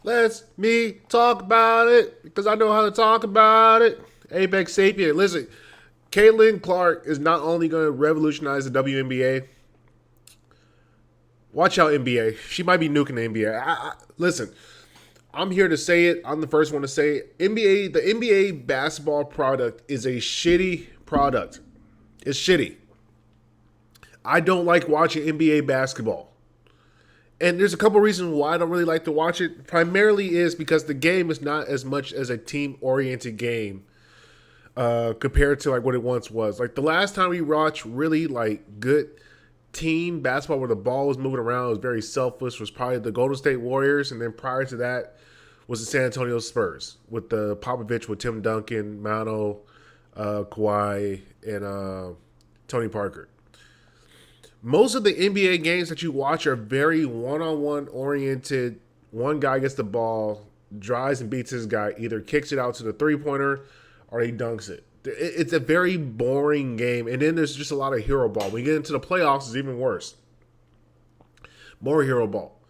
Let's me talk about it because I know how to talk about it. Apex Sapien. Listen, Caitlin Clark is not only going to revolutionize the WNBA. Watch out, NBA. She might be nuking the NBA. Listen, I'm here to say it. I'm the first one to say it. NBA, the NBA basketball product is a shitty product. It's shitty. I don't like watching NBA basketball. And there's a couple reasons why I don't really like to watch it. Primarily is because the game is not as much as a team-oriented game compared to like what it once was. Like the last time we watched really like good team basketball where the ball was moving around, it was very selfless, was probably the Golden State Warriors, and then prior to that was the San Antonio Spurs with the Popovich, with Tim Duncan, Mano, Kawhi, and Tony Parker. Most of the NBA games that you watch are very one-on-one oriented. One guy gets the ball, drives and beats his guy, either kicks it out to the three-pointer or he dunks it. It's a very boring game. And then there's just a lot of hero ball. When you get into the playoffs, it's even worse. More hero ball.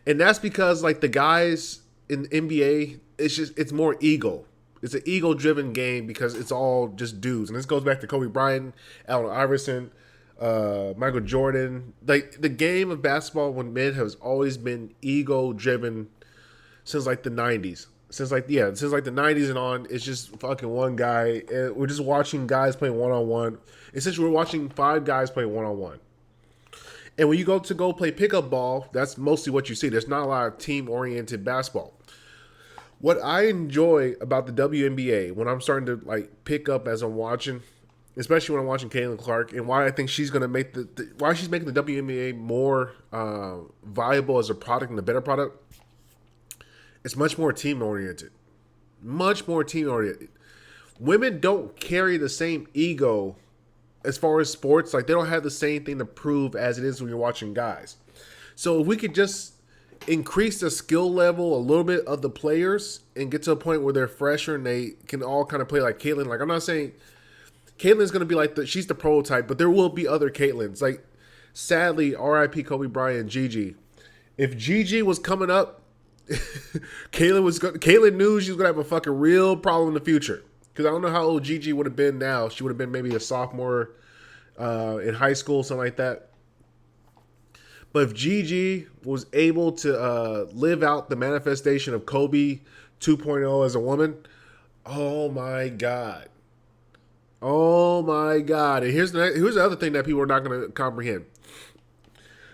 And that's because like the guys in the NBA, it's more ego. It's an ego-driven game because it's all just dudes. And this goes back to Kobe Bryant, Allen Iverson, Michael Jordan. Like the game of basketball when men has always been ego driven since like the 90s. Since like the 90s and on, it's just fucking one guy. And we're just watching guys playing one on one. Essentially, we're watching five guys play one on one. And when you go play pickup ball, that's mostly what you see. There's not a lot of team oriented basketball. What I enjoy about the WNBA when I'm starting to like pick up as I'm watching, especially when I'm watching Caitlin Clark, and why I think she's going to make why she's making the WNBA more viable as a product and a better product. It's much more team oriented. Much more team oriented. Women don't carry the same ego as far as sports. Like they don't have the same thing to prove as it is when you're watching guys. So if we could just increase the skill level a little bit of the players and get to a point where they're fresher and they can all kind of play like Caitlin. Like I'm not saying Caitlin's going to be like she's the prototype, but there will be other Caitlins. Like, sadly, R.I.P. Kobe Bryant and Gigi. If Gigi was coming up, Caitlin knew she was going to have a fucking real problem in the future. Because I don't know how old Gigi would have been now. She would have been maybe a sophomore in high school, something like that. But if Gigi was able to live out the manifestation of Kobe 2.0 as a woman, oh my God. Oh my God. And here's the other thing that people are not going to comprehend.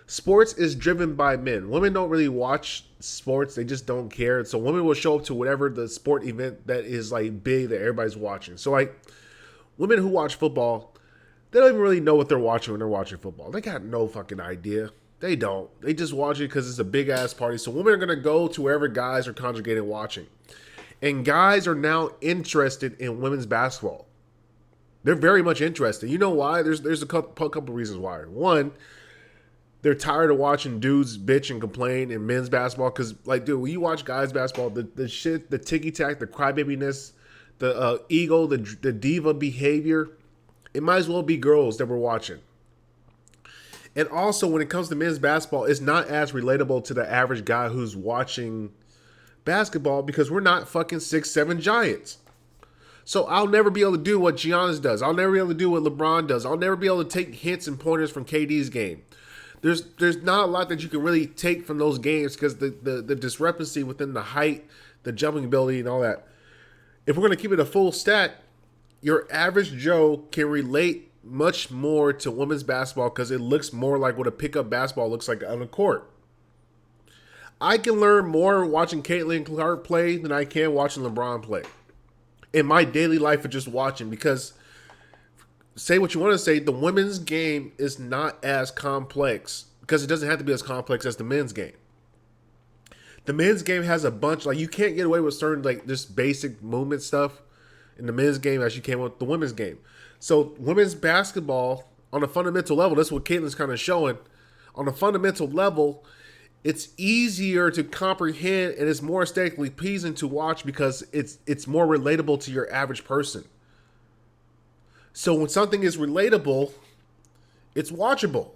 Sports is driven by men. Women don't really watch sports. They just don't care. So women will show up to whatever the sport event that is like big that everybody's watching. So like women who watch football, they don't even really know what they're watching when they're watching football. They got no fucking idea. They don't. They just watch it because it's a big ass party. So women are going to go to wherever guys are congregating watching. And guys are now interested in women's basketball. They're very much interested. You know why? There's a couple reasons why. One, they're tired of watching dudes bitch and complain in men's basketball. Because, like, dude, when you watch guys basketball, the shit, the ticky-tack, the crybabiness, the ego, the diva behavior, it might as well be girls that we're watching. And also, when it comes to men's basketball, it's not as relatable to the average guy who's watching basketball because we're not fucking 6'7" giants. So I'll never be able to do what Giannis does. I'll never be able to do what LeBron does. I'll never be able to take hints and pointers from KD's game. There's not a lot that you can really take from those games because the discrepancy within the height, the jumping ability, and all that. If we're going to keep it a full stack, your average Joe can relate much more to women's basketball because it looks more like what a pickup basketball looks like on the court. I can learn more watching Caitlin Clark play than I can watching LeBron play. In my daily life of just watching, because say what you want to say, the women's game is not as complex because it doesn't have to be as complex as the men's game. The men's game has a bunch, like you can't get away with certain like just basic movement stuff in the men's game as you can with the women's game. So women's basketball on a fundamental level, that's what Caitlin's kind of showing. On a fundamental level, it's easier to comprehend and it's more aesthetically pleasing to watch because it's more relatable to your average person. So when something is relatable, it's watchable.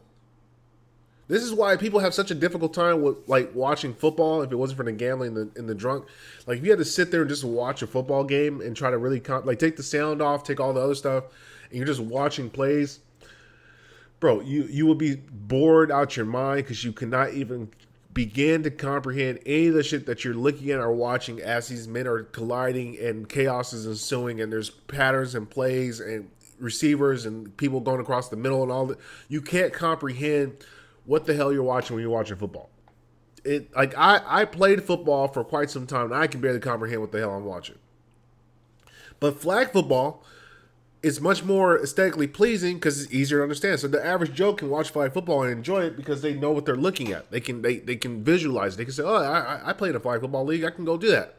This is why people have such a difficult time with like watching football. If it wasn't for the gambling and the drunk, like if you had to sit there and just watch a football game and try to really like take the sound off, take all the other stuff, and you're just watching plays, bro, you will be bored out your mind because you cannot even begin to comprehend any of the shit that you're looking at or watching as these men are colliding and chaos is ensuing and there's patterns and plays and receivers and people going across the middle and all that. You can't comprehend what the hell you're watching when you're watching football. It like I played football for quite some time and I can barely comprehend what the hell I'm watching. But flag football is much more aesthetically pleasing because it's easier to understand. So the average Joe can watch flag football and enjoy it because they know what they're looking at. They can visualize it. They can say, "Oh, I played in a flag football league. I can go do that."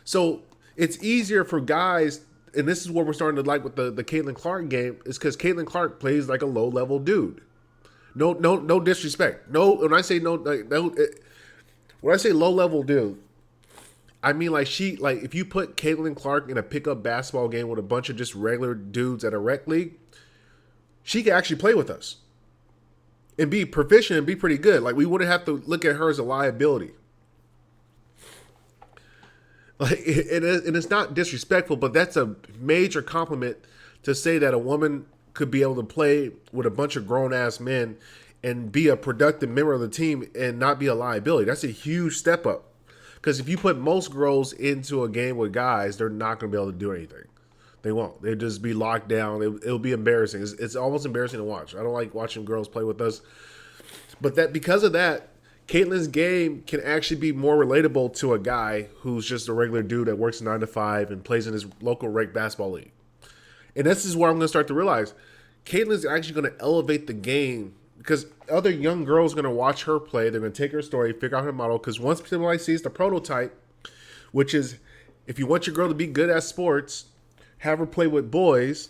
So it's easier for guys, and this is what we're starting to like with the Caitlin Clark game, is because Caitlin Clark plays like a low level dude. No disrespect. No, when I say no, when I say low level dude, I mean like if you put Caitlin Clark in a pickup basketball game with a bunch of just regular dudes at a rec league, she could actually play with us and be proficient and be pretty good. Like we wouldn't have to look at her as a liability. Like and it's not disrespectful, but that's a major compliment to say that a woman could be able to play with a bunch of grown ass men and be a productive member of the team and not be a liability. That's a huge step up. Because if you put most girls into a game with guys, they're not going to be able to do anything. They won't. They'll just be locked down. It'll be embarrassing. It's almost embarrassing to watch. I don't like watching girls play with us. But that because of that, Caitlin's game can actually be more relatable to a guy who's just a regular dude that works 9 to 5 and plays in his local rec basketball league. And this is where I'm going to start to realize Caitlin's actually going to elevate the game because other young girls are going to watch her play. They're going to take her story, figure out her model. Because once somebody sees the prototype, which is if you want your girl to be good at sports, have her play with boys,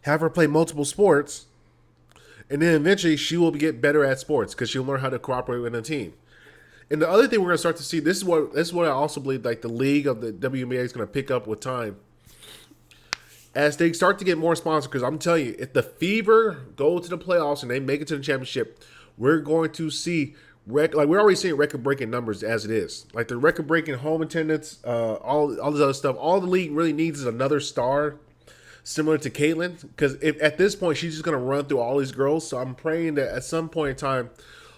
have her play multiple sports, and then eventually she will get better at sports because she'll learn how to cooperate with a team. And the other thing we're going to start to see, this is what I also believe like the league of the WNBA is going to pick up with time. As they start to get more sponsors, because I'm telling you, if the Fever go to the playoffs and they make it to the championship, we're going to see we're already seeing record-breaking numbers as it is. Like the record-breaking home attendance, all this other stuff. All the league really needs is another star similar to Caitlin, because at this point she's just going to run through all these girls. So I'm praying that at some point in time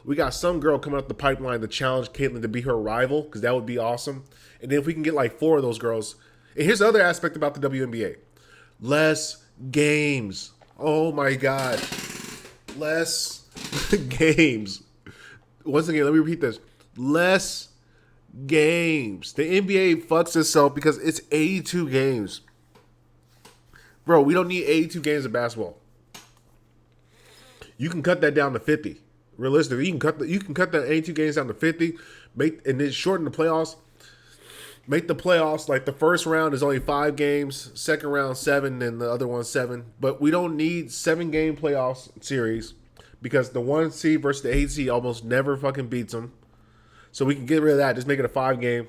we got some girl coming up the pipeline to challenge Caitlin to be her rival, because that would be awesome. And then if we can get like 4 of those girls. And here's the other aspect about the WNBA. Less games. Oh my God. Less games. Once again, let me repeat this. Less games. The NBA fucks itself because it's 82 games. Bro, we don't need 82 games of basketball. You can cut that down to 50. Realistically, you can cut that 82 games down to 50, and then shorten the playoffs. Make the playoffs like the first round is only 5 games, second round 7, and the other one 7. But we don't need 7-game playoffs series because the 1 seed versus the 8 seed almost never fucking beats them. So we can get rid of that. Just make it a 5-game.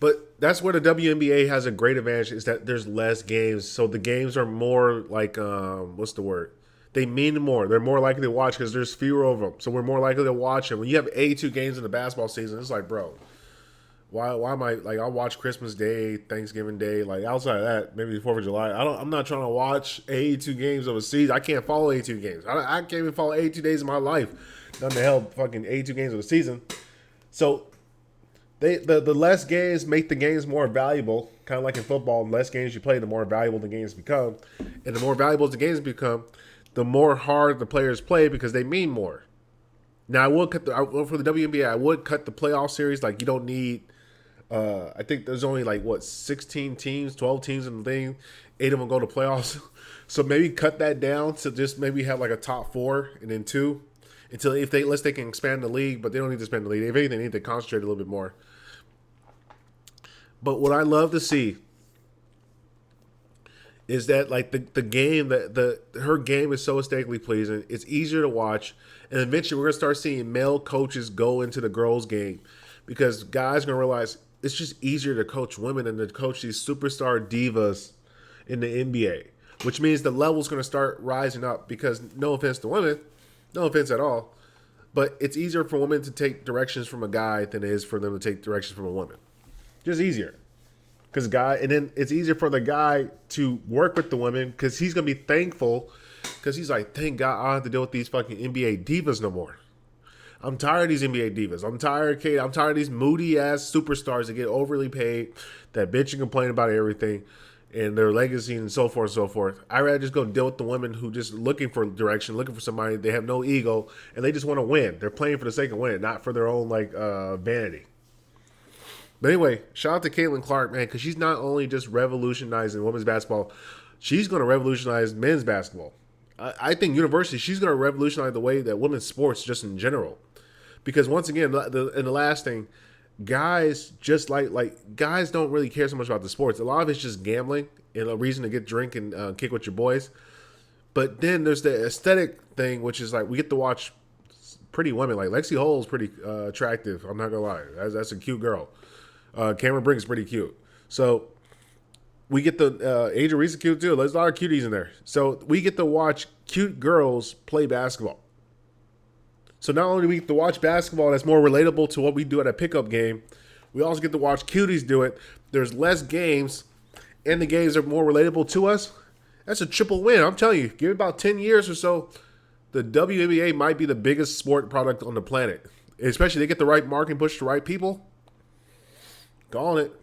But that's where the WNBA has a great advantage is that there's less games. So the games are more like, what's the word? They mean more. They're more likely to watch because there's fewer of them. So we're more likely to watch them. When you have 82 games in the basketball season, it's like, bro, why am I like I'll watch Christmas Day, Thanksgiving Day, like outside of that, maybe the 4th of July. I'm not trying to watch 82 games of a season. I can't follow 82 games. I can't even follow 82 days of my life. None the hell fucking 82 games of a season. So the less games make the games more valuable, kind of like in football. The less games you play, the more valuable the games become. And the more valuable the games become, the more hard the players play because they mean more. Now I would for the WNBA, I would cut the playoff series. Like you don't need I think there's only like 16 teams, 12 teams in the thing. 8 of them go to playoffs. So maybe cut that down to just maybe have like a top 4 and then 2 until unless they can expand the league, but they don't need to expand the league. If anything, they need to concentrate a little bit more. But what I love to see is that like the game her game is so aesthetically pleasing. It's easier to watch, and eventually we're gonna start seeing male coaches go into the girls' game because guys are gonna realize it's just easier to coach women than to coach these superstar divas in the NBA, which means the level's going to start rising up because no offense to women, No offense at all. But it's easier for women to take directions from a guy than it is for them to take directions from a woman. Just easier. And then it's easier for the guy to work with the woman because he's gonna be thankful because he's like, thank God I don't have to deal with these fucking NBA divas no more. I'm tired of these NBA divas. I'm tired, Kate. I'm tired of these moody ass superstars that get overly paid, that bitch and complain about everything and their legacy and so forth and so forth. I'd rather just go deal with the women who just looking for direction, looking for somebody. They have no ego and they just want to win. They're playing for the sake of winning, not for their own vanity. But anyway, shout out to Caitlin Clark, man, because she's not only just revolutionizing women's basketball, she's going to revolutionize men's basketball. I think university, she's going to revolutionize the way that women's sports just in general. Because once again, the last thing, guys just guys don't really care so much about the sports. A lot of it's just gambling and a reason to get drink and kick with your boys. But then there's the aesthetic thing, which is like we get to watch pretty women. Like Lexi Hole is pretty attractive. I'm not gonna lie, that's a cute girl. Cameron Brink's pretty cute. So we get the Angel Reese is cute too. There's a lot of cuties in there. So we get to watch cute girls play basketball. So not only do we get to watch basketball that's more relatable to what we do at a pickup game, we also get to watch cuties do it. There's less games, and the games are more relatable to us. That's a triple win. I'm telling you, give it about 10 years or so, the WNBA might be the biggest sport product on the planet. Especially they get the right marketing push to the right people. Calling it.